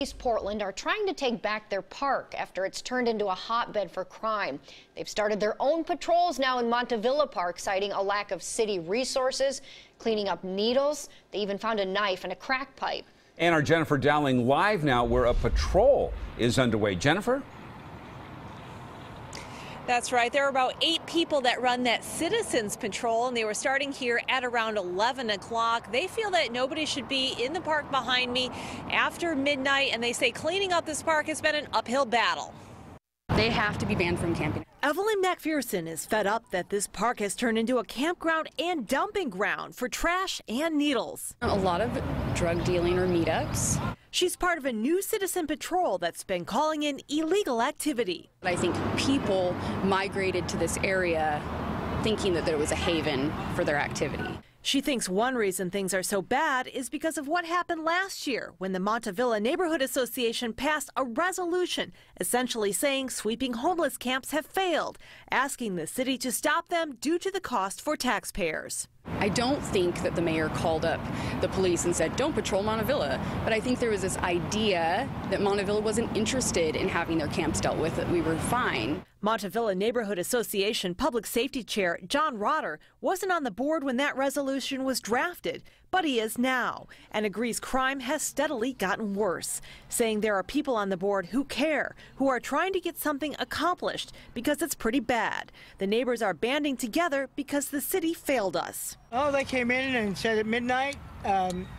East Portland are trying to take back their park after it's turned into a hotbed for crime. They've started their own patrols now in Montavilla Park, citing a lack of city resources, cleaning up needles. They even found a knife and a crack pipe. And our Jennifer Dowling live now where a patrol is underway. Jennifer? That's right. There are about 8 people that run that citizens patrol, and they were starting here at around 11 o'clock. They feel that nobody should be in the park behind me after midnight, and they say cleaning up this park has been an uphill battle. They have to be banned from camping. Evelyn McPherson is fed up that this park has turned into a campground and dumping ground for trash and needles. A lot of drug dealing or meetups. She's part of a new citizen patrol that's been calling in illegal activity. I think people migrated to this area thinking that there was a haven for their activity. She thinks one reason things are so bad is because of what happened last year when the Montavilla Neighborhood Association passed a resolution essentially saying sweeping homeless camps have failed, asking the city to stop them due to the cost for taxpayers. I don't think that the mayor called up the police and said, don't patrol Montavilla, but I think there was this idea that Montavilla wasn't interested in having their camps dealt with, that we were fine. Montavilla Neighborhood Association Public Safety Chair John Rotter wasn't on the board when that resolution was drafted, but he is now, and agrees crime has steadily gotten worse, saying there are people on the board who care, who are trying to get something accomplished because it's pretty bad. The neighbors are banding together because the city failed us. Oh, they came in and said at midnight,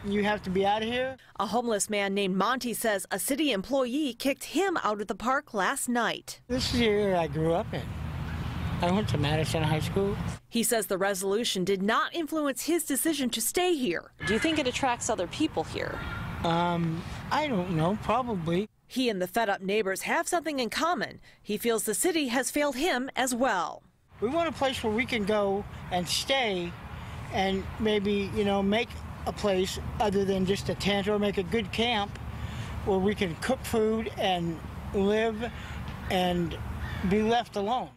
you have to be out of here. A homeless man named Monty says a city employee kicked him out of the park last night. This is the area I grew up in. I went to Madison High School. He says the resolution did not influence his decision to stay here. Do you think it attracts other people here? I don't know, probably. He and the fed-up neighbors have something in common. He feels the city has failed him as well. We want a place where we can go and stay and maybe, make a place other than just a tent, or make a good camp where we can cook food and live and be left alone.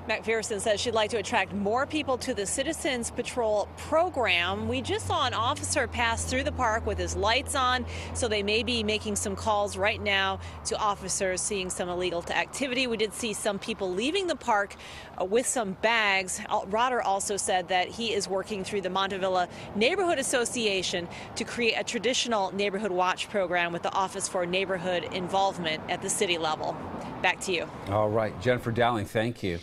McPherson says she'd like to attract more people to the Citizens Patrol program. We just saw an officer pass through the park with his lights on, so they may be making some calls right now to officers seeing some illegal activity. We did see some people leaving the park with some bags. Rotter also said that he is working through the Montavilla Neighborhood Association to create a traditional neighborhood watch program with the Office for Neighborhood Involvement at the city level. Back to you. All right, Jennifer Dowling, thank you.